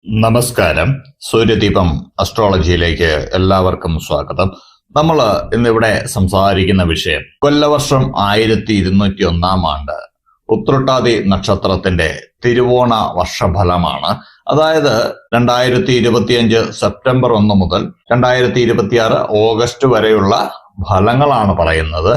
നമസ്കാരം. സൂര്യദീപം അസ്ട്രോളജിയിലേക്ക് എല്ലാവർക്കും സ്വാഗതം. നമ്മൾ ഇന്നിവിടെ സംസാരിക്കുന്ന വിഷയം കൊല്ലവർഷം 1201 ഉത്രട്ടാതി നക്ഷത്രത്തിന്റെ തിരുവോണ വർഷഫലമാണ്. അതായത് 2025 സെപ്റ്റംബർ 1 മുതൽ 2026 ഓഗസ്റ്റ് വരെയുള്ള ഫലങ്ങളാണ് പറയുന്നത്.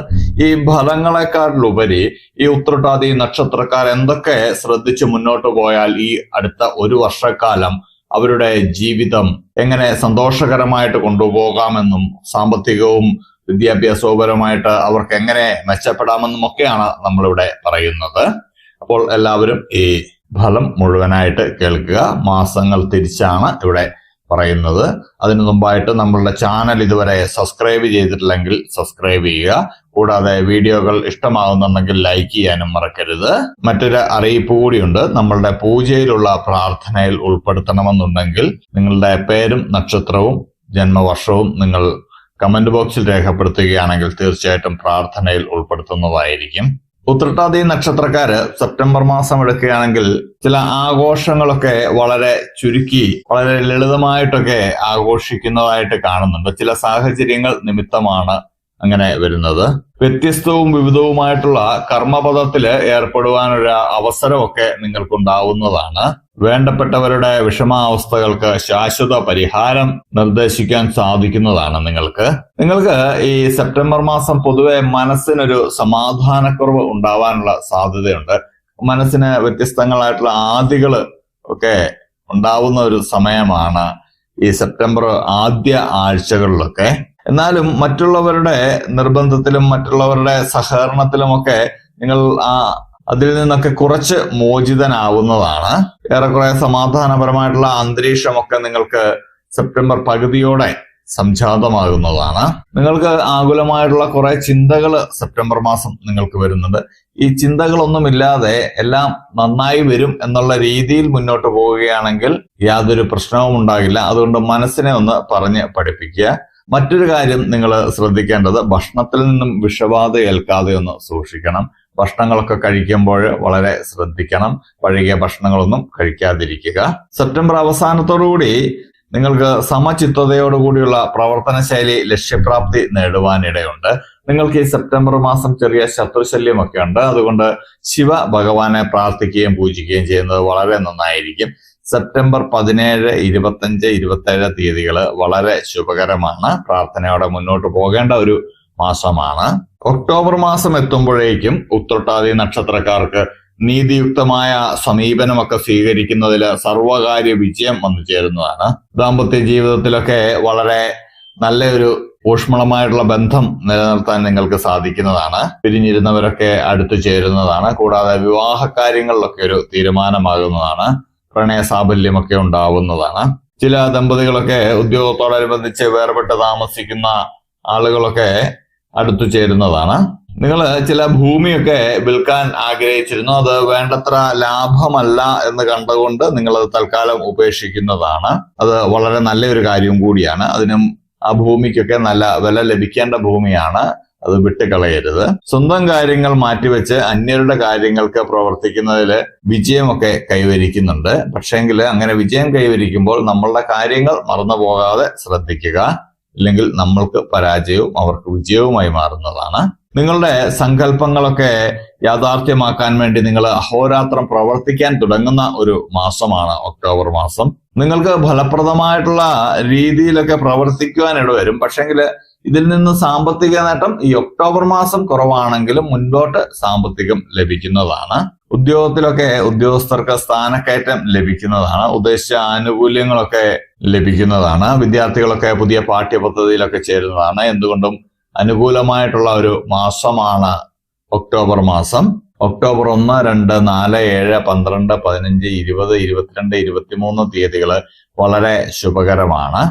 ഈ ഫലങ്ങളെക്കാളിലുപരി ഈ ഉത്രട്ടാതി നക്ഷത്രക്കാർ എന്തൊക്കെ ശ്രദ്ധിച്ച് മുന്നോട്ട് പോയാൽ ഈ അടുത്ത ഒരു വർഷക്കാലം അവരുടെ ജീവിതം എങ്ങനെ സന്തോഷകരമായിട്ട് കൊണ്ടുപോകാമെന്നും സാമ്പത്തികവും വിദ്യാഭ്യാസപരമായിട്ട് അവർക്ക് എങ്ങനെ മെച്ചപ്പെടാമെന്നും ഒക്കെയാണ് നമ്മളിവിടെ പറയുന്നത്. അപ്പോൾ എല്ലാവരും ഈ ഫലം മുഴുവനായിട്ട് കേൾക്കുക. മാസങ്ങൾ തിരിച്ചാണ് ഇവിടെ പറയുന്നത്. അതിനു മുമ്പായിട്ട് നമ്മളുടെ ചാനൽ ഇതുവരെ സബ്സ്ക്രൈബ് ചെയ്തിട്ടില്ലെങ്കിൽ സബ്സ്ക്രൈബ് ചെയ്യുക. കൂടാതെ വീഡിയോകൾ ഇഷ്ടമാകുന്നുണ്ടെങ്കിൽ ലൈക്ക് ചെയ്യാനും മറക്കരുത്. മറ്റൊരു അറിയിപ്പ് കൂടിയുണ്ട്. നമ്മളുടെ പൂജയിലുള്ള പ്രാർത്ഥനയിൽ ഉൾപ്പെടുത്തണമെന്നുണ്ടെങ്കിൽ നിങ്ങളുടെ പേരും നക്ഷത്രവും ജന്മവർഷവും നിങ്ങൾ കമന്റ് ബോക്സിൽ രേഖപ്പെടുത്തുകയാണെങ്കിൽ തീർച്ചയായിട്ടും പ്രാർത്ഥനയിൽ ഉൾപ്പെടുത്തുന്നതായിരിക്കും. ഉത്രട്ടാതി നക്ഷത്രക്കാര് സെപ്റ്റംബർ മാസം എടുക്കുകയാണെങ്കിൽ ചില ആഘോഷങ്ങളൊക്കെ വളരെ ചുരുക്കി വളരെ ലളിതമായിട്ടൊക്കെ ആഘോഷിക്കുന്നതായിട്ട് കാണുന്നുണ്ട്. ചില സാഹചര്യങ്ങൾ നിമിത്തമാണ് അങ്ങനെ വരുന്നത്. വ്യത്യസ്തവും വിവിധവുമായിട്ടുള്ള കർമ്മപദത്തില് ഏർപ്പെടുവാനൊരു അവസരമൊക്കെ നിങ്ങൾക്കുണ്ടാവുന്നതാണ്. വേണ്ടപ്പെട്ടവരുടെ വിഷമാവസ്ഥകൾക്ക് ശാശ്വത പരിഹാരം നിർദ്ദേശിക്കാൻ സാധിക്കുന്നതാണ്. നിങ്ങൾക്ക് ഈ സെപ്റ്റംബർ മാസം പൊതുവെ മനസ്സിനൊരു സമാധാനക്കുറവ് ഉണ്ടാവാനുള്ള സാധ്യതയുണ്ട്. മനസ്സിന് വ്യത്യസ്തങ്ങളായിട്ടുള്ള ആദികള് ഒക്കെ ഉണ്ടാവുന്ന ഒരു സമയമാണ് ഈ സെപ്റ്റംബർ ആദ്യ ആഴ്ചകളിലൊക്കെ. എന്നാലും മറ്റുള്ളവരുടെ നിർബന്ധത്തിലും മറ്റുള്ളവരുടെ സഹകരണത്തിലുമൊക്കെ നിങ്ങൾ അതിൽ നിന്നൊക്കെ കുറച്ച് മോചിതനാവുന്നതാണ്. ഏറെക്കുറെ സമാധാനപരമായിട്ടുള്ള അന്തരീക്ഷമൊക്കെ നിങ്ങൾക്ക് സെപ്റ്റംബർ പകുതിയോടെ സംജാതമാകുന്നതാണ്. നിങ്ങൾക്ക് ആകുലമായിട്ടുള്ള കുറെ ചിന്തകൾ സെപ്റ്റംബർ മാസം നിങ്ങൾക്ക് വരുന്നുണ്ട്. ഈ ചിന്തകളൊന്നുമില്ലാതെ എല്ലാം നന്നായി വരും എന്നുള്ള രീതിയിൽ മുന്നോട്ട് പോവുകയാണെങ്കിൽ യാതൊരു പ്രശ്നവും ഉണ്ടാകില്ല. അതുകൊണ്ട് മനസ്സിനെ ഒന്ന് പറഞ്ഞ് പഠിപ്പിക്കുക. മറ്റൊരു കാര്യം നിങ്ങൾ ശ്രദ്ധിക്കേണ്ടത് ഭക്ഷണത്തിൽ നിന്നും വിഷബാധ ഏൽക്കാതെ ഒന്ന് സൂക്ഷിക്കണം. ഭക്ഷണങ്ങളൊക്കെ കഴിക്കുമ്പോൾ വളരെ ശ്രദ്ധിക്കണം. പഴകിയ ഭക്ഷണങ്ങളൊന്നും കഴിക്കാതിരിക്കുക. സെപ്റ്റംബർ അവസാനത്തോടുകൂടി നിങ്ങൾക്ക് സമചിത്തതയോടുകൂടിയുള്ള പ്രവർത്തന ശൈലി ലക്ഷ്യപ്രാപ്തി നേടുവാനിടയുണ്ട്. നിങ്ങൾക്ക് ഈ സെപ്റ്റംബർ മാസം ചെറിയ ശത്രുശല്യമൊക്കെ ഉണ്ട്. അതുകൊണ്ട് ശിവ ഭഗവാനെ പ്രാർത്ഥിക്കുകയും പൂജിക്കുകയും ചെയ്യുന്നത് വളരെ നന്നായിരിക്കും. സെപ്റ്റംബർ 17, 25, 27 തീയതികൾ വളരെ ശുഭകരമാണ്. പ്രാർത്ഥനയോടെ മുന്നോട്ട് പോകേണ്ട ഒരു മാസമാണ്. ഒക്ടോബർ മാസം എത്തുമ്പോഴേക്കും ഉത്രട്ടാതി നക്ഷത്രക്കാർക്ക് നീതിയുക്തമായ സമീപനമൊക്കെ സ്വീകരിക്കുന്നതിൽ സർവകാര്യ വിജയം വന്നു ചേരുന്നതാണ്. ദാമ്പത്യ ജീവിതത്തിലൊക്കെ വളരെ നല്ലൊരു ഊഷ്മളമായിട്ടുള്ള ബന്ധം നിലനിർത്താൻ നിങ്ങൾക്ക് സാധിക്കുന്നതാണ്. പിരിഞ്ഞിരുന്നവരൊക്കെ അടുത്തു ചേരുന്നതാണ്. കൂടാതെ വിവാഹ കാര്യങ്ങളിലൊക്കെ ഒരു തീരുമാനമാകുന്നതാണ്. പ്രണയ സാഫല്യമൊക്കെ ഉണ്ടാവുന്നതാണ്. ചില ദമ്പതികളൊക്കെ ഉദ്യോഗത്തോടനുബന്ധിച്ച് വേർപെട്ട് താമസിക്കുന്ന ആളുകളൊക്കെ അടുത്തു ചേരുന്നതാണ്. നിങ്ങൾ ചില ഭൂമിയൊക്കെ വിൽക്കാൻ ആഗ്രഹിച്ചിരുന്നു. അത് വേണ്ടത്ര ലാഭമല്ല എന്ന് കണ്ടുകൊണ്ട് നിങ്ങൾ അത് തൽക്കാലം ഉപേക്ഷിക്കുന്നതാണ്. അത് വളരെ നല്ലൊരു കാര്യം കൂടിയാണ്. അതിനും ആ ഭൂമിക്കൊക്കെ നല്ല വില ലഭിക്കേണ്ട ഭൂമിയാണ്. അത് വിട്ടുകളയരുത്. സ്വന്തം കാര്യങ്ങൾ മാറ്റിവെച്ച് അന്യരുടെ കാര്യങ്ങൾക്ക് പ്രവർത്തിക്കുന്നതിൽ വിജയമൊക്കെ കൈവരിക്കുന്നുണ്ട്. പക്ഷേങ്കിൽ അങ്ങനെ വിജയം കൈവരിക്കുമ്പോൾ നമ്മളുടെ കാര്യങ്ങൾ മറന്നു പോകാതെ ശ്രദ്ധിക്കുക. ഇല്ലെങ്കിൽ നമ്മൾക്ക് പരാജയവും അവർക്ക് വിജയവുമായി മാറുന്നതാണ്. നിങ്ങളുടെ സങ്കല്പങ്ങളൊക്കെ യാഥാർത്ഥ്യമാക്കാൻ വേണ്ടി നിങ്ങൾ അഹോരാത്രം പ്രവർത്തിക്കാൻ തുടങ്ങുന്ന ഒരു മാസമാണ് ഒക്ടോബർ മാസം. നിങ്ങൾക്ക് ഫലപ്രദമായിട്ടുള്ള രീതിയിലൊക്കെ പ്രവർത്തിക്കുവാൻ ഇടവരും. പക്ഷെങ്കിൽ ഇതിൽ നിന്ന് സാമ്പത്തിക നേട്ടം ഈ ഒക്ടോബർ മാസം കുറവാണെങ്കിലും മുൻപോട്ട് സാമ്പത്തികം ലഭിക്കുന്നതാണ്. ഉദ്യോഗത്തിലൊക്കെ ഉദ്യോഗസ്ഥർക്ക് സ്ഥാനക്കയറ്റം ലഭിക്കുന്നതാണ്. ഉദ്ദേശിച്ച ആനുകൂല്യങ്ങളൊക്കെ ലഭിക്കുന്നതാണ്. വിദ്യാർത്ഥികളൊക്കെ പുതിയ പാഠ്യപദ്ധതിയിലൊക്കെ ചേരുന്നതാണ്. എന്തുകൊണ്ടും അനുകൂലമായിട്ടുള്ള ഒരു മാസമാണ് ഒക്ടോബർ മാസം. ഒക്ടോബർ 1, 2, 4, 7, 12, 15, 20, 22, 23 തീയതികൾ വളരെ ശുഭകരമാണ്.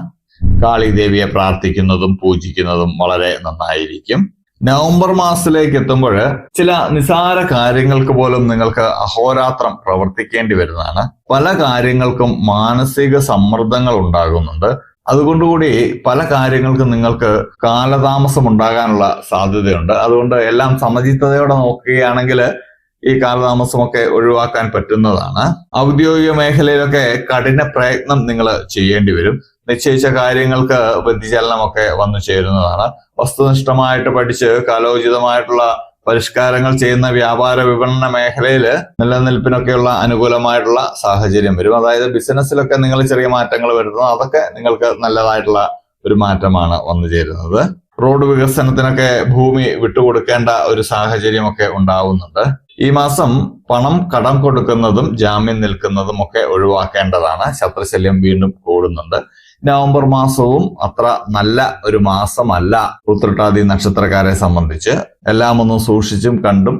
കാളിദേവിയെ പ്രാർത്ഥിക്കുന്നതും പൂജിക്കുന്നതും വളരെ നന്നായിരിക്കും. നവംബർ മാസത്തിലേക്ക് എത്തുമ്പോൾ ചില നിസാര കാര്യങ്ങൾക്ക് പോലും നിങ്ങൾക്ക് അഹോരാത്രം പ്രവർത്തിക്കേണ്ടി വരുന്നതാണ്. പല കാര്യങ്ങൾക്കും മാനസിക സമ്മർദ്ദങ്ങൾ ഉണ്ടാകുന്നുണ്ട്. അതുകൊണ്ടുകൂടി പല കാര്യങ്ങൾക്കും നിങ്ങൾക്ക് കാലതാമസം ഉണ്ടാകാനുള്ള സാധ്യതയുണ്ട്. അതുകൊണ്ട് എല്ലാം സമചിത്തതയോടെ നോക്കുകയാണെങ്കിൽ ഈ കാലതാമസമൊക്കെ ഒഴിവാക്കാൻ പറ്റുന്നതാണ്. ഔദ്യോഗിക മേഖലയിലൊക്കെ കഠിന പ്രയത്നം നിങ്ങൾ ചെയ്യേണ്ടി വരും. നിശ്ചയിച്ച കാര്യങ്ങൾക്ക് വ്യതിചലനമൊക്കെ വന്നു ചേരുന്നതാണ്. വസ്തുനിഷ്ഠമായിട്ട് പഠിച്ച് കാലോചിതമായിട്ടുള്ള പരിഷ്കാരങ്ങൾ ചെയ്യുന്ന വ്യാപാര വിപണന മേഖലയിൽ നിലനിൽപ്പിനൊക്കെയുള്ള അനുകൂലമായിട്ടുള്ള സാഹചര്യം വരും. അതായത് ബിസിനസ്സിലൊക്കെ നിങ്ങൾ ചെറിയ മാറ്റങ്ങൾ വരുത്തുന്നു, അതൊക്കെ നിങ്ങൾക്ക് നല്ലതായിട്ടുള്ള ഒരു മാറ്റമാണ് വന്നു ചേരുന്നത്. റോഡ് വികസനത്തിനൊക്കെ ഭൂമി വിട്ടുകൊടുക്കേണ്ട ഒരു സാഹചര്യമൊക്കെ ഉണ്ടാവുന്നുണ്ട്. ഈ മാസം പണം കടം കൊടുക്കുന്നതും ജാമ്യം നിൽക്കുന്നതും ഒക്കെ ഒഴിവാക്കേണ്ടതാണ്. ശത്രുശല്യം വീണ്ടും കൂടുന്നുണ്ട്. നവംബർ മാസവും അത്ര നല്ല ഒരു മാസമല്ല ഉത്രട്ടാതി നക്ഷത്രക്കാരെ സംബന്ധിച്ച്. എല്ലാം ഒന്ന് സൂക്ഷിച്ചും കണ്ടും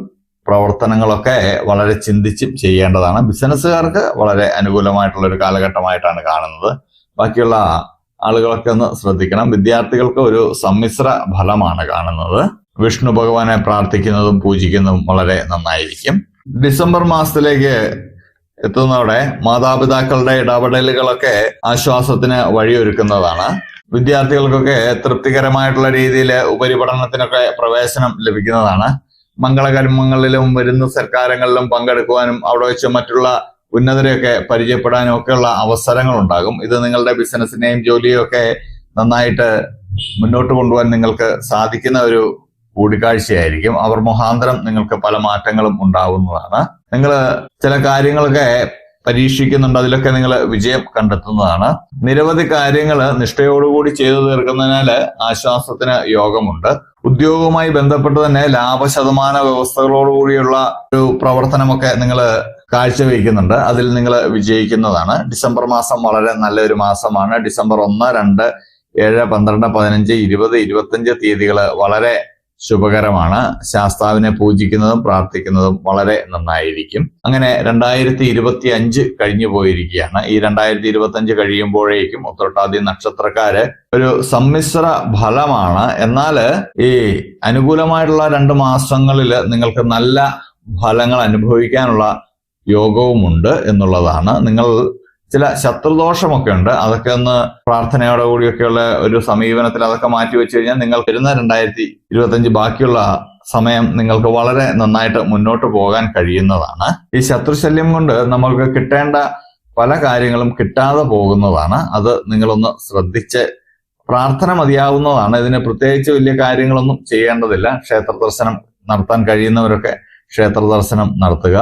പ്രവർത്തനങ്ങളൊക്കെ വളരെ ചിന്തിച്ചും ചെയ്യേണ്ടതാണ്. ബിസിനസ്സുകാർക്ക് വളരെ അനുകൂലമായിട്ടുള്ള ഒരു കാലഘട്ടമായിട്ടാണ് കാണുന്നത്. ബാക്കിയുള്ള ആളുകളൊക്കെ ഒന്ന് ശ്രദ്ധിക്കണം. വിദ്യാർത്ഥികൾക്ക് ഒരു സമ്മിശ്ര ഫലമാണ് കാണുന്നത്. വിഷ്ണു ഭഗവാനെ പ്രാർത്ഥിക്കുന്നതും പൂജിക്കുന്നതും വളരെ നന്നായിരിക്കും. ഡിസംബർ മാസത്തിലേക്ക് എത്തുന്നതോടെ മാതാപിതാക്കളുടെ ഇടപെടലുകളൊക്കെ ആശ്വാസത്തിന് വഴിയൊരുക്കുന്നതാണ്. വിദ്യാർത്ഥികൾക്കൊക്കെ തൃപ്തികരമായിട്ടുള്ള രീതിയിൽ ഉപരിപഠനത്തിനൊക്കെ പ്രവേശനം ലഭിക്കുന്നതാണ്. മംഗളകർമ്മങ്ങളിലും വരുന്ന സൽക്കാരങ്ങളിലും പങ്കെടുക്കുവാനും അവിടെ വെച്ച് മറ്റുള്ള ഉന്നതരെയൊക്കെ പരിചയപ്പെടാനും ഒക്കെയുള്ള അവസരങ്ങൾ ഉണ്ടാകും. ഇത് നിങ്ങളുടെ ബിസിനസിനെയും ജോലിയും ഒക്കെ നന്നായിട്ട് മുന്നോട്ട് കൊണ്ടുപോകാൻ നിങ്ങൾക്ക് സാധിക്കുന്ന ഒരു കൂടിക്കാഴ്ചയായിരിക്കും. അവർ മുഖാന്തരം നിങ്ങൾക്ക് പല മാറ്റങ്ങളും ഉണ്ടാവുന്നതാണ്. നിങ്ങൾ ചില കാര്യങ്ങളൊക്കെ പരീക്ഷിക്കുന്നുണ്ട്, അതിലൊക്കെ നിങ്ങൾ വിജയം കണ്ടെത്തുന്നതാണ്. നിരവധി കാര്യങ്ങൾ നിഷ്ഠയോടുകൂടി ചെയ്തു തീർക്കുന്നതിനാൽ ആശ്വാസത്തിന് യോഗമുണ്ട്. ഉദ്യോഗവുമായി ബന്ധപ്പെട്ട് തന്നെ ലാഭശതമാന വ്യവസ്ഥകളോടുകൂടിയുള്ള ഒരു പ്രവർത്തനമൊക്കെ നിങ്ങൾ കാഴ്ചവെക്കുന്നുണ്ട്. അതിൽ നിങ്ങൾ വിജയിക്കുന്നതാണ്. ഡിസംബർ മാസം വളരെ നല്ലൊരു മാസമാണ്. ഡിസംബർ 1, 2, 7, 12, 15, 20, 25 തീയതികൾ വളരെ ശുഭകരമാണ്. ശാസ്താവിനെ പൂജിക്കുന്നതും പ്രാർത്ഥിക്കുന്നതും വളരെ നന്നായിരിക്കും. അങ്ങനെ 2025 കഴിഞ്ഞു പോയിരിക്കുകയാണ്. ഈ 2025 കഴിയുമ്പോഴേക്കും ഉത്രട്ടാതി നക്ഷത്രക്കാര് ഒരു സമ്മിശ്ര ഫലമാണ്. എന്നാൽ ഈ അനുകൂലമായിട്ടുള്ള 2 മാസങ്ങളിൽ നിങ്ങൾക്ക് നല്ല ഫലങ്ങൾ അനുഭവിക്കാനുള്ള യോഗവുമുണ്ട് എന്നുള്ളതാണ്. നിങ്ങൾ ചില ശത്രുദോഷമൊക്കെ ഉണ്ട്, അതൊക്കെ ഒന്ന് പ്രാർത്ഥനയോടെ കൂടിയൊക്കെയുള്ള ഒരു സമീപനത്തിൽ അതൊക്കെ മാറ്റി വെച്ച് കഴിഞ്ഞാൽ നിങ്ങൾ വരുന്ന 2025 ബാക്കിയുള്ള സമയം നിങ്ങൾക്ക് വളരെ നന്നായിട്ട് മുന്നോട്ട് പോകാൻ കഴിയുന്നതാണ്. ഈ ശത്രുശല്യം കൊണ്ട് നമ്മൾക്ക് കിട്ടേണ്ട പല കാര്യങ്ങളും കിട്ടാതെ പോകുന്നതാണ്. അത് നിങ്ങളൊന്ന് ശ്രദ്ധിച്ച് പ്രാർത്ഥന മതിയാവുന്നതാണ്. ഇതിന് പ്രത്യേകിച്ച് വലിയ കാര്യങ്ങളൊന്നും ചെയ്യേണ്ടതില്ല. ക്ഷേത്ര ദർശനം നടത്താൻ കഴിയുന്നവരൊക്കെ ക്ഷേത്ര ദർശനം നടത്തുക.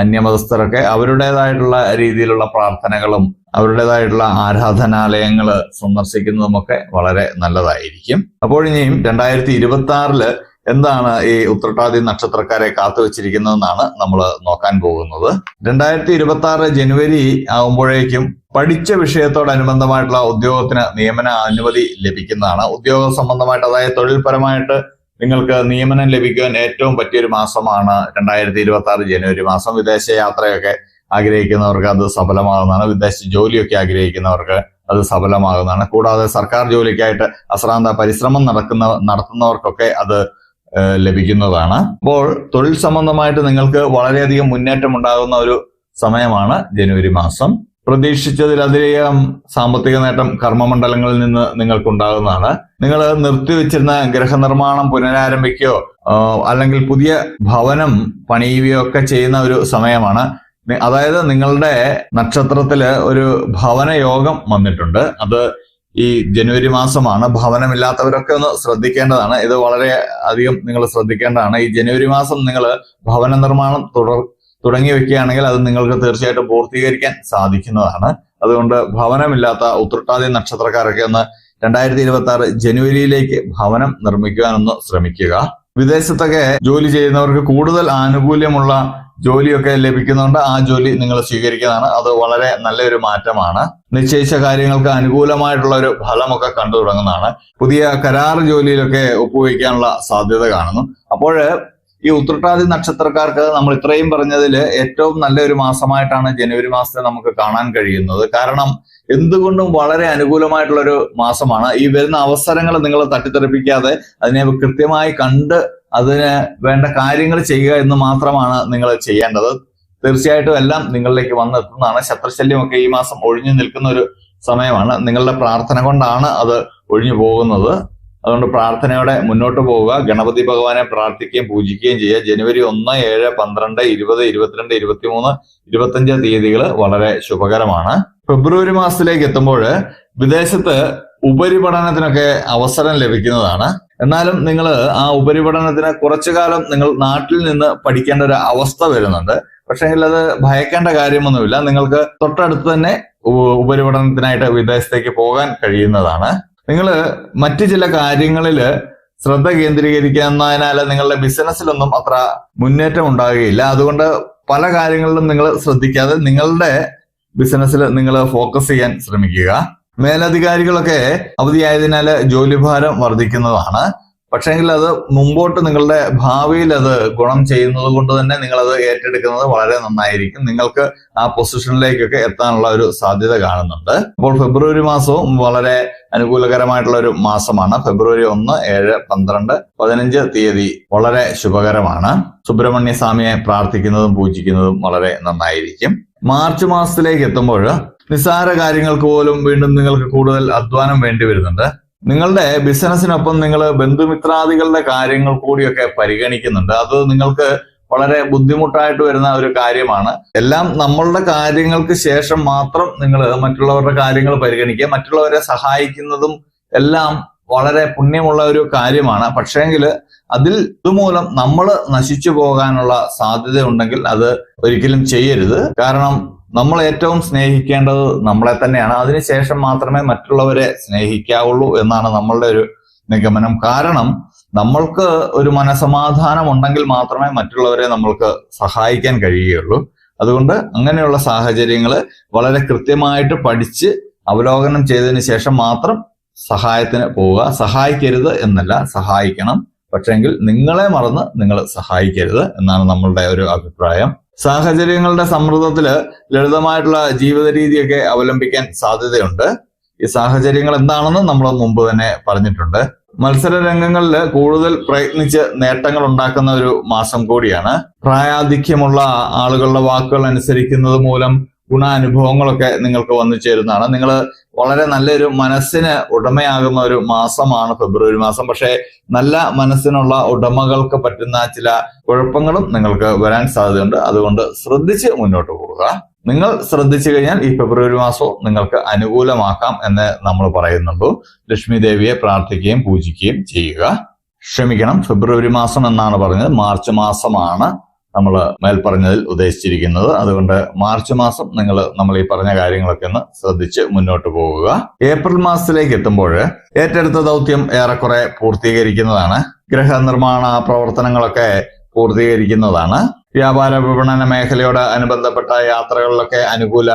അന്യമതസ്ഥരൊക്കെ അവരുടേതായിട്ടുള്ള രീതിയിലുള്ള പ്രാർത്ഥനകളും അവരുടേതായിട്ടുള്ള ആരാധനാലയങ്ങൾ സന്ദർശിക്കുന്നതുമൊക്കെ വളരെ നല്ലതായിരിക്കും. അപ്പോൾ ഇനിയും 2026 എന്താണ് ഈ ഉത്രട്ടാതി നക്ഷത്രക്കാരെ കാത്തുവച്ചിരിക്കുന്നതെന്നാണ് നമ്മൾ നോക്കാൻ പോകുന്നത്. 2026 ജനുവരി ആകുമ്പോഴേക്കും പഠിച്ച വിഷയത്തോടനുബന്ധമായിട്ടുള്ള ഉദ്യോഗത്തിന് നിയമന അനുമതി ലഭിക്കുന്നതാണ്. ഉദ്യോഗ സംബന്ധമായിട്ട്, അതായത് തൊഴിൽപരമായിട്ട് നിങ്ങൾക്ക് നിയമനം ലഭിക്കുവാൻ ഏറ്റവും പറ്റിയൊരു മാസമാണ് 2026 ജനുവരി മാസം. വിദേശ യാത്രയൊക്കെ ആഗ്രഹിക്കുന്നവർക്ക് അത് സഫലമാകുന്നതാണ്. വിദേശ ജോലിയൊക്കെ ആഗ്രഹിക്കുന്നവർക്ക് അത് സഫലമാകുന്നതാണ്. കൂടാതെ സർക്കാർ ജോലിക്കായിട്ട് അശ്രാന്ത പരിശ്രമം നടത്തുന്നവർക്കൊക്കെ അത് ലഭിക്കുന്നതാണ്. അപ്പോൾ തൊഴിൽ സംബന്ധമായിട്ട് നിങ്ങൾക്ക് വളരെയധികം മുന്നേറ്റം ഉണ്ടാകുന്ന ഒരു സമയമാണ് ജനുവരി മാസം. പ്രതീക്ഷിച്ചതിലധികം സാമ്പത്തിക നേട്ടം കർമ്മമണ്ഡലങ്ങളിൽ നിന്ന് നിങ്ങൾക്കുണ്ടാകുന്നതാണ്. നിങ്ങൾ നിർത്തിവെച്ചിരുന്ന ഗൃഹനിർമ്മാണം പുനരാരംഭിക്കുകയോ അല്ലെങ്കിൽ പുതിയ ഭവനം പണിയുകയോ ഒക്കെ ചെയ്യുന്ന ഒരു സമയമാണ്. അതായത് നിങ്ങളുടെ നക്ഷത്രത്തില് ഒരു ഭവന യോഗം വന്നിട്ടുണ്ട്. അത് ഈ ജനുവരി മാസമാണ്. ഭവനമില്ലാത്തവരൊക്കെ ഒന്ന് ശ്രദ്ധിക്കേണ്ടതാണ്. ഇത് വളരെ അധികം നിങ്ങൾ ശ്രദ്ധിക്കേണ്ടതാണ്. ഈ ജനുവരി മാസം നിങ്ങൾ ഭവന നിർമ്മാണം തുടങ്ങി വെക്കുകയാണെങ്കിൽ അത് നിങ്ങൾക്ക് തീർച്ചയായിട്ടും പൂർത്തീകരിക്കാൻ സാധിക്കുന്നതാണ്. അതുകൊണ്ട് ഭവനമില്ലാത്ത ഉത്രട്ടാതി നക്ഷത്രക്കാരൊക്കെ ഒന്ന് 2026 ജനുവരിയിലേക്ക് ഭവനം നിർമ്മിക്കുവാനൊന്ന് ശ്രമിക്കുക. വിദേശത്തൊക്കെ ജോലി ചെയ്യുന്നവർക്ക് കൂടുതൽ ആനുകൂല്യമുള്ള ജോലിയൊക്കെ ലഭിക്കുന്നുണ്ട്. ആ ജോലി നിങ്ങൾ സ്വീകരിക്കുന്നതാണ്. അത് വളരെ നല്ലൊരു മാറ്റമാണ്. നിശ്ചയിച്ച കാര്യങ്ങൾക്ക് അനുകൂലമായിട്ടുള്ള ഒരു ഫലമൊക്കെ കണ്ടു തുടങ്ങുന്നതാണ്. പുതിയ കരാർ ജോലിയിലൊക്കെ ഒപ്പുവയ്ക്കാനുള്ള സാധ്യത കാണുന്നു. അപ്പോൾ ഈ ഉത്രട്ടാതി നക്ഷത്രക്കാർക്ക് നമ്മൾ ഇത്രയും പറഞ്ഞതിൽ ഏറ്റവും നല്ലൊരു മാസമായിട്ടാണ് ജനുവരി മാസത്തെ നമുക്ക് കാണാൻ കഴിയുന്നത്. കാരണം എന്തുകൊണ്ടും വളരെ അനുകൂലമായിട്ടുള്ള ഒരു മാസമാണ്. ഈ വരുന്ന അവസരങ്ങൾ നിങ്ങൾ തട്ടിത്തെറിപ്പിക്കാതെ അതിനെ കൃത്യമായി കണ്ട് അതിന് വേണ്ട കാര്യങ്ങൾ ചെയ്യുക എന്ന് മാത്രമാണ് നിങ്ങൾ ചെയ്യേണ്ടത്. തീർച്ചയായിട്ടും എല്ലാം നിങ്ങളിലേക്ക് വന്നെത്തുന്നതാണ്. ശത്രുശല്യമൊക്കെ ഈ മാസം ഒഴിഞ്ഞു നിൽക്കുന്ന ഒരു സമയമാണ്. നിങ്ങളുടെ പ്രാർത്ഥന കൊണ്ടാണ് അത് ഒഴിഞ്ഞു പോകുന്നത്. അതുകൊണ്ട് പ്രാർത്ഥനയോടെ മുന്നോട്ട് പോവുക. ഗണപതി ഭഗവാനെ പ്രാർത്ഥിക്കുകയും പൂജിക്കുകയും ചെയ്യുക. ജനുവരി 1, 7, 12, 20, 22, 23, 25 തീയതികൾ വളരെ ശുഭകരമാണ്. ഫെബ്രുവരി മാസത്തിലേക്ക് എത്തുമ്പോൾ വിദേശത്ത് ഉപരിപഠനത്തിനൊക്കെ അവസരം ലഭിക്കുന്നതാണ്. എന്നാലും നിങ്ങൾ ആ ഉപരിപഠനത്തിന് കുറച്ചു കാലം നിങ്ങൾ നാട്ടിൽ നിന്ന് പഠിക്കേണ്ട ഒരു അവസ്ഥ വരുന്നുണ്ട്. പക്ഷേ അത് ഭയക്കേണ്ട കാര്യമൊന്നുമില്ല. നിങ്ങൾക്ക് തൊട്ടടുത്ത് തന്നെ ഉപരിപഠനത്തിനായിട്ട് വിദേശത്തേക്ക് പോകാൻ കഴിയുന്നതാണ്. നിങ്ങൾ മറ്റു ചില കാര്യങ്ങളിൽ ശ്രദ്ധ കേന്ദ്രീകരിക്കുന്നതിനാൽ നിങ്ങളുടെ ബിസിനസ്സിലൊന്നും അത്ര മുന്നേറ്റം ഉണ്ടാകുകയില്ല. അതുകൊണ്ട് പല കാര്യങ്ങളിലും നിങ്ങൾ ശ്രദ്ധിക്കാതെ നിങ്ങളുടെ ബിസിനസ്സിൽ നിങ്ങൾ ഫോക്കസ് ചെയ്യാൻ ശ്രമിക്കുക. മേലധികാരികളൊക്കെ അവധിയായതിനാൽ ജോലിഭാരം വർദ്ധിക്കുന്നതാണ്. പക്ഷേങ്കിൽ അത് മുമ്പോട്ട് നിങ്ങളുടെ ഭാവിയിൽ അത് ഗുണം ചെയ്യുന്നത് കൊണ്ട് തന്നെ നിങ്ങൾ അത് ഏറ്റെടുക്കുന്നത് വളരെ നന്നായിരിക്കും. നിങ്ങൾക്ക് ആ പൊസിഷനിലേക്കൊക്കെ എത്താനുള്ള ഒരു സാധ്യത കാണുന്നുണ്ട്. അപ്പോൾ ഫെബ്രുവരി മാസവും വളരെ അനുകൂലകരമായിട്ടുള്ള ഒരു മാസമാണ്. ഫെബ്രുവരി 1, 7, 12, 15 തീയതി വളരെ ശുഭകരമാണ്. സുബ്രഹ്മണ്യ സ്വാമിയെ പ്രാർത്ഥിക്കുന്നതും പൂജിക്കുന്നതും വളരെ നന്നായിരിക്കും. മാർച്ച് മാസത്തിലേക്ക് എത്തുമ്പോൾ നിസ്സാര കാര്യങ്ങൾക്ക് പോലും വീണ്ടും നിങ്ങൾക്ക് കൂടുതൽ അധ്വാനം വേണ്ടി വരുന്നുണ്ട്. നിങ്ങളുടെ ബിസിനസ്സിനൊപ്പം നിങ്ങൾ ബന്ധുമിത്രാദികളുടെ കാര്യങ്ങൾ കൂടിയൊക്കെ പരിഗണിക്കുന്നുണ്ട്. അത് നിങ്ങൾക്ക് വളരെ ബുദ്ധിമുട്ടായിട്ട് വരുന്ന ഒരു കാര്യമാണ്. എല്ലാം നമ്മളുടെ കാര്യങ്ങൾക്ക് ശേഷം മാത്രം നിങ്ങൾ മറ്റുള്ളവരുടെ കാര്യങ്ങൾ പരിഗണിക്കുക. മറ്റുള്ളവരെ സഹായിക്കുന്നതും എല്ലാം വളരെ പുണ്യമുള്ള ഒരു കാര്യമാണ്. പക്ഷേങ്കിൽ ഇതുമൂലം നമ്മൾ നശിച്ചു പോകാനുള്ള സാധ്യത ഉണ്ടെങ്കിൽ അത് ഒരിക്കലും ചെയ്യരുത്. കാരണം നമ്മൾ ഏറ്റവും സ്നേഹിക്കേണ്ടത് നമ്മളെ തന്നെയാണ്. അതിനുശേഷം മാത്രമേ മറ്റുള്ളവരെ സ്നേഹിക്കാവുള്ളൂ എന്നാണ് നമ്മളുടെ ഒരു നിഗമനം. കാരണം നമ്മൾക്ക് ഒരു മനസമാധാനം ഉണ്ടെങ്കിൽ മാത്രമേ മറ്റുള്ളവരെ നമ്മൾക്ക് സഹായിക്കാൻ കഴിയുകയുള്ളൂ. അതുകൊണ്ട് അങ്ങനെയുള്ള സാഹചര്യങ്ങൾ വളരെ കൃത്യമായിട്ട് പഠിച്ച് അവലോകനം ചെയ്തതിന് ശേഷം മാത്രം സഹായത്തിന് പോവുക. സഹായിക്കരുത് എന്നല്ല, സഹായിക്കണം. പക്ഷെങ്കിൽ നിങ്ങളെ മറന്ന് നിങ്ങൾ സഹായിക്കരുത് എന്നാണ് നമ്മളുടെ ഒരു അഭിപ്രായം. സാഹചര്യങ്ങളുടെ സമ്മർദ്ദത്തില് ലളിതമായിട്ടുള്ള ജീവിത രീതിയൊക്കെ അവലംബിക്കാൻ സാധ്യതയുണ്ട്. ഈ സാഹചര്യങ്ങൾ എന്താണെന്ന് നമ്മൾ മുമ്പ് തന്നെ പറഞ്ഞിട്ടുണ്ട്. മത്സര രംഗങ്ങളിൽ കൂടുതൽ പ്രയത്നിച്ച് നേട്ടങ്ങൾ ഉണ്ടാക്കുന്ന ഒരു മാസം കൂടിയാണ്. പ്രായാധിക്യമുള്ള ആളുകളുടെ വാക്കുകൾ അനുസരിക്കുന്നത് മൂലം ഗുണാനുഭവങ്ങളൊക്കെ നിങ്ങൾക്ക് വന്നു ചേരുന്നതാണ്. നിങ്ങൾ വളരെ നല്ലൊരു മനസ്സിന് ഉടമയാകുന്ന ഒരു മാസമാണ് ഫെബ്രുവരി മാസം. പക്ഷേ നല്ല മനസ്സിനുള്ള ഉടമകൾക്ക് പറ്റുന്ന ചില കുഴപ്പങ്ങളും നിങ്ങൾക്ക് വരാൻ സാധ്യതയുണ്ട്. അതുകൊണ്ട് ശ്രദ്ധിച്ച് മുന്നോട്ട് പോവുക. നിങ്ങൾ ശ്രദ്ധിച്ചു കഴിഞ്ഞാൽ ഈ ഫെബ്രുവരി മാസവും നിങ്ങൾക്ക് അനുകൂലമാക്കാം എന്ന് നമ്മൾ പറയുന്നുള്ളൂ. ലക്ഷ്മി ദേവിയെ പ്രാർത്ഥിക്കുകയും പൂജിക്കുകയും ചെയ്യുക. ക്ഷമിക്കണം, ഫെബ്രുവരി മാസം എന്നാണ് പറഞ്ഞത്. മാർച്ച് മാസമാണ് നമ്മൾ മേൽപ്പറഞ്ഞതിൽ ഉദ്ദേശിച്ചിരിക്കുന്നത്. അതുകൊണ്ട് മാർച്ച് മാസം നമ്മൾ ഈ പറഞ്ഞ കാര്യങ്ങളൊക്കെ ഒന്ന് ശ്രദ്ധിച്ച് മുന്നോട്ട് പോവുക. ഏപ്രിൽ മാസത്തിലേക്ക് എത്തുമ്പോൾ ഏറ്റെടുത്ത ദൗത്യം ഏറെക്കുറെ പൂർത്തീകരിക്കുന്നതാണ്. ഗൃഹനിർമ്മാണ പ്രവർത്തനങ്ങളൊക്കെ പൂർത്തീകരിക്കുന്നതാണ്. വ്യാപാര വിപണന മേഖലയോട് അനുബന്ധപ്പെട്ട യാത്രകളിലൊക്കെ അനുകൂല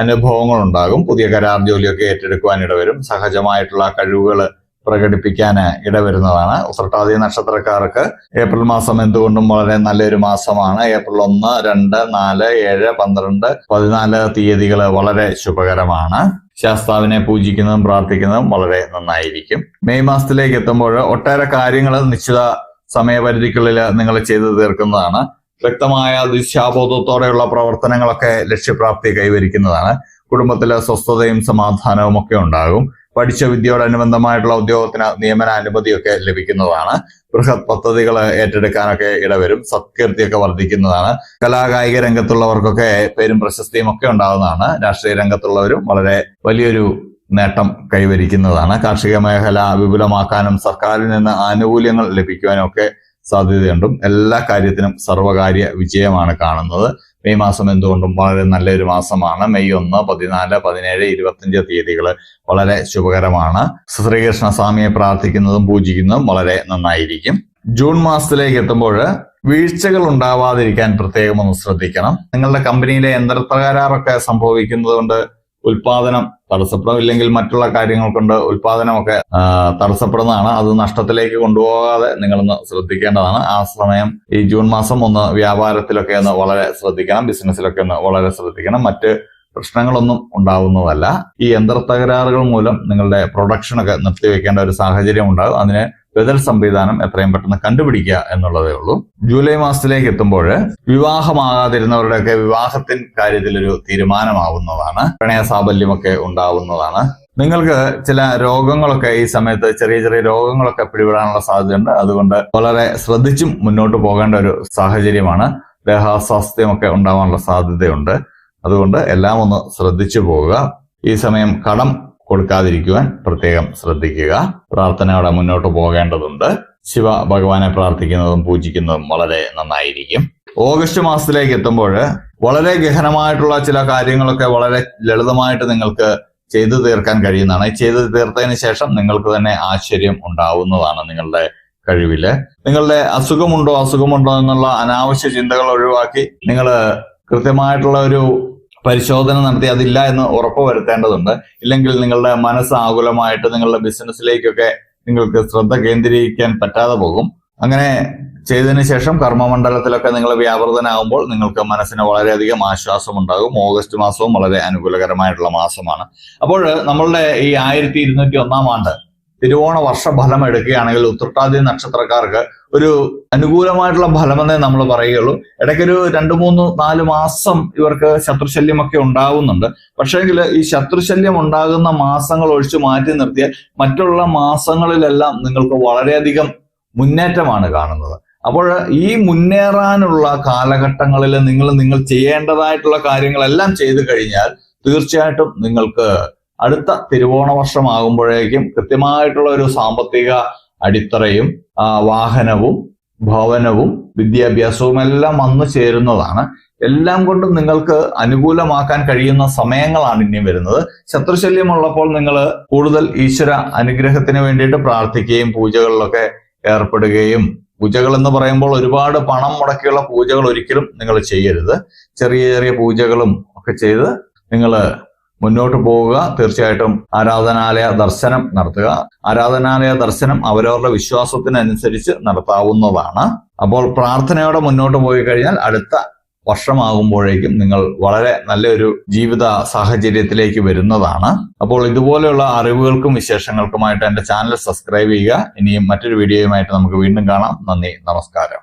അനുഭവങ്ങൾ ഉണ്ടാകും. പുതിയ കരാർ ജോലിയൊക്കെ ഏറ്റെടുക്കുവാൻ ഇടവരും. സഹജമായിട്ടുള്ള കഴിവുകൾ പ്രകടിപ്പിക്കാൻ ഇടവരുന്നതാണ്. ഉത്രട്ടാതി നക്ഷത്രക്കാർക്ക് ഏപ്രിൽ മാസം എന്തുകൊണ്ടും വളരെ നല്ലൊരു മാസമാണ്. ഏപ്രിൽ 1, 2, 4, 7, 12, 14 തീയതികൾ വളരെ ശുഭകരമാണ്. ശാസ്താവിനെ പൂജിക്കുന്നതും പ്രാർത്ഥിക്കുന്നതും വളരെ നന്നായിരിക്കും. മെയ് മാസത്തിലേക്ക് എത്തുമ്പോൾ ഒട്ടേറെ കാര്യങ്ങൾ നിശ്ചിത സമയപരിധിക്കുള്ളിൽ നിങ്ങൾ ചെയ്തു തീർക്കുന്നതാണ്. വ്യക്തമായ ദിശാബോധത്തോടെയുള്ള പ്രവർത്തനങ്ങളൊക്കെ ലക്ഷ്യപ്രാപ്തി കൈവരിക്കുന്നതാണ്. കുടുംബത്തിലെ സ്വസ്ഥതയും സമാധാനവും ഒക്കെ ഉണ്ടാകും. പഠിച്ച വിദ്യയോടനുബന്ധമായിട്ടുള്ള ഉദ്യോഗത്തിന് നിയമന അനുമതിയൊക്കെ ലഭിക്കുന്നതാണ്. ബൃഹത് പദ്ധതികൾ ഏറ്റെടുക്കാനൊക്കെ ഇടവരും. സത്കീർത്തിയൊക്കെ വർദ്ധിക്കുന്നതാണ്. കലാകായിക രംഗത്തുള്ളവർക്കൊക്കെ പേരും പ്രശസ്തിയും ഒക്കെ ഉണ്ടാകുന്നതാണ്. രാഷ്ട്രീയ രംഗത്തുള്ളവരും വളരെ വലിയൊരു നേട്ടം കൈവരിക്കുന്നതാണ്. കാർഷിക മേഖല വിപുലമാക്കാനും സർക്കാരിൽ നിന്ന് ആനുകൂല്യങ്ങൾ ലഭിക്കുവാനും ഒക്കെ സാധ്യതയുണ്ട്. എല്ലാ കാര്യത്തിനും സർവകാര്യ വിജയമാണ് കാണുന്നത്. മെയ് മാസം എന്തുകൊണ്ടും വളരെ നല്ലൊരു മാസമാണ്. മെയ് 1, 14, 17, 25 തീയതികൾ വളരെ ശുഭകരമാണ്. ശ്രീകൃഷ്ണ സ്വാമിയെ പ്രാർത്ഥിക്കുന്നതും പൂജിക്കുന്നതും വളരെ നന്നായിരിക്കും. ജൂൺ മാസത്തിലേക്ക് എത്തുമ്പോൾ വീഴ്ചകൾ ഉണ്ടാവാതിരിക്കാൻ പ്രത്യേകം ഒന്ന് ശ്രദ്ധിക്കണം. നിങ്ങളുടെ കമ്പനിയിലെ യന്ത്രത്തകരാറൊക്കെ സംഭവിക്കുന്നത് കൊണ്ട് ഉൽപാദനം തടസ്സപ്പെടും. ഇല്ലെങ്കിൽ മറ്റുള്ള കാര്യങ്ങൾ കൊണ്ട് ഉൽപാദനമൊക്കെ തടസ്സപ്പെടുന്നതാണ്. അത് നഷ്ടത്തിലേക്ക് കൊണ്ടുപോകാതെ നിങ്ങളൊന്ന് ശ്രദ്ധിക്കേണ്ടതാണ്. ആ സമയം ഈ ജൂൺ മാസം ഒന്ന് വ്യാപാരത്തിലൊക്കെ ഒന്ന് വളരെ ശ്രദ്ധിക്കണം. ബിസിനസ്സിലൊക്കെ ഒന്ന് വളരെ ശ്രദ്ധിക്കണം. മറ്റ് പ്രശ്നങ്ങളൊന്നും ഉണ്ടാവുന്നതല്ല. ഈ യന്ത്രത്തകരാറുകൾ മൂലം നിങ്ങളുടെ പ്രൊഡക്ഷനൊക്കെ നിർത്തിവെക്കേണ്ട ഒരു സാഹചര്യം ഉണ്ടാകും. അതിന് ബദൽ സംവിധാനം എത്രയും പെട്ടെന്ന് കണ്ടുപിടിക്കുക എന്നുള്ളതേ ഉള്ളൂ. ജൂലൈ മാസത്തിലേക്ക് എത്തുമ്പോൾ വിവാഹമാകാതിരുന്നവരുടെയൊക്കെ വിവാഹത്തിൻ കാര്യത്തിൽ ഒരു തീരുമാനമാവുന്നതാണ്. പ്രണയ സാബല്യമൊക്കെ ഉണ്ടാവുന്നതാണ്. നിങ്ങൾക്ക് ചില രോഗങ്ങളൊക്കെ ഈ സമയത്ത് ചെറിയ ചെറിയ രോഗങ്ങളൊക്കെ പിടിപെടാനുള്ള സാധ്യതയുണ്ട്. അതുകൊണ്ട് വളരെ ശ്രദ്ധിച്ചും മുന്നോട്ട് പോകേണ്ട ഒരു സാഹചര്യമാണ്. ദേഹാസ്വാസ്ഥ്യമൊക്കെ ഉണ്ടാവാനുള്ള സാധ്യതയുണ്ട്. അതുകൊണ്ട് എല്ലാം ഒന്ന് ശ്രദ്ധിച്ചു പോവുക. ഈ സമയം കടം കൊടുക്കാതിരിക്കുവാൻ പ്രത്യേകം ശ്രദ്ധിക്കുക. പ്രാർത്ഥനയോടെ മുന്നോട്ട് പോകേണ്ടതുണ്ട്. ശിവ ഭഗവാനെ പ്രാർത്ഥിക്കുന്നതും പൂജിക്കുന്നതും വളരെ നന്നായിരിക്കും. ഓഗസ്റ്റ് മാസത്തിലേക്ക് എത്തുമ്പോൾ വളരെ ഗഹനമായിട്ടുള്ള ചില കാര്യങ്ങളൊക്കെ വളരെ ലളിതമായിട്ട് നിങ്ങൾക്ക് ചെയ്തു തീർക്കാൻ കഴിയുന്നതാണ്. ചെയ്തു തീർത്തതിന് ശേഷം നിങ്ങൾക്ക് തന്നെ ആശ്ചര്യം ഉണ്ടാവുന്നതാണ് നിങ്ങളുടെ കഴിവില്. നിങ്ങളുടെ അസുഖമുണ്ടോ എന്നുള്ള അനാവശ്യ ചിന്തകൾ ഒഴിവാക്കി നിങ്ങൾ കൃത്യമായിട്ടുള്ള ഒരു പരിശോധന നടത്തി അതില്ല എന്ന് ഉറപ്പ് വരുത്തേണ്ടതുണ്ട്. ഇല്ലെങ്കിൽ നിങ്ങളുടെ മനസ്സ് ആകുലമായിട്ട് നിങ്ങളുടെ ബിസിനസ്സിലേക്കൊക്കെ നിങ്ങൾക്ക് ശ്രദ്ധ കേന്ദ്രീകരിക്കാൻ പറ്റാതെ പോകും. അങ്ങനെ ചെയ്തതിനു ശേഷം കർമ്മമണ്ഡലത്തിലൊക്കെ നിങ്ങൾ വ്യാപൃതനാകുമ്പോൾ നിങ്ങൾക്ക് മനസ്സിന് വളരെയധികം ആശ്വാസം ഉണ്ടാകും. ഓഗസ്റ്റ് മാസവും വളരെ അനുകൂലകരമായിട്ടുള്ള മാസമാണ്. അപ്പോൾ നമ്മളുടെ ഈ 1201 ആണ്ട് തിരുവോണ വർഷഫലം എടുക്കുകയാണെങ്കിൽ ഉത്രട്ടാതി നക്ഷത്രക്കാർക്ക് ഒരു അനുകൂലമായിട്ടുള്ള ഫലമെന്നേ നമ്മൾ പറയുകയുള്ളൂ. ഇടയ്ക്കൊരു 2, 3, 4 മാസം ഇവർക്ക് ശത്രുശല്യമൊക്കെ ഉണ്ടാവുന്നുണ്ട്. പക്ഷേങ്കിൽ ഈ ശത്രുശല്യം ഉണ്ടാകുന്ന മാസങ്ങൾ ഒഴിച്ചു മാറ്റി നിർത്തിയാൽ മറ്റുള്ള മാസങ്ങളിലെല്ലാം നിങ്ങൾക്ക് വളരെയധികം മുന്നേറ്റമാണ് കാണുന്നത്. അപ്പോൾ ഈ മുന്നേറാനുള്ള കാലഘട്ടങ്ങളിൽ നിങ്ങൾ ചെയ്യേണ്ടതായിട്ടുള്ള കാര്യങ്ങളെല്ലാം ചെയ്തു കഴിഞ്ഞാൽ തീർച്ചയായിട്ടും നിങ്ങൾക്ക് അടുത്ത തിരുവോണ വർഷമാകുമ്പോഴേക്കും കൃത്യമായിട്ടുള്ള ഒരു സാമ്പത്തിക അടിത്തറയും വാഹനവും ഭവനവും വിദ്യാഭ്യാസവും എല്ലാം വന്നു ചേരുന്നതാണ്. എല്ലാം കൊണ്ടും നിങ്ങൾക്ക് അനുകൂലമാക്കാൻ കഴിയുന്ന സമയങ്ങളാണ് ഇനി വരുന്നത്. ശത്രുശല്യമുള്ളപ്പോൾ നിങ്ങൾ കൂടുതൽ ഈശ്വര അനുഗ്രഹത്തിന് വേണ്ടിയിട്ട് പ്രാർത്ഥിക്കുകയും പൂജകളിലൊക്കെ ഏർപ്പെടുകയും, പൂജകൾ എന്ന് പറയുമ്പോൾ ഒരുപാട് പണം മുടക്കിയുള്ള പൂജകൾ ഒരിക്കലും നിങ്ങൾ ചെയ്യരുത്. ചെറിയ ചെറിയ പൂജകളും ഒക്കെ ചെയ്ത് നിങ്ങൾ മുന്നോട്ട് പോവുക. തീർച്ചയായിട്ടും ആരാധനാലയ ദർശനം നടത്തുക. ആരാധനാലയ ദർശനം അവരവരുടെ വിശ്വാസത്തിനനുസരിച്ച് നടത്താവുന്നതാണ്. അപ്പോൾ പ്രാർത്ഥനയോടെ മുന്നോട്ട് പോയി കഴിഞ്ഞാൽ അടുത്ത വർഷമാകുമ്പോഴേക്കും നിങ്ങൾ വളരെ നല്ലൊരു ജീവിത സാഹചര്യത്തിലേക്ക് വരുന്നതാണ്. അപ്പോൾ ഇതുപോലെയുള്ള അറിവുകൾക്കും വിശേഷങ്ങൾക്കുമായിട്ട് എന്റെ ചാനൽ സബ്സ്ക്രൈബ് ചെയ്യുക. ഇനിയും മറ്റൊരു വീഡിയോയുമായിട്ട് നമുക്ക് വീണ്ടും കാണാം. നന്ദി, നമസ്കാരം.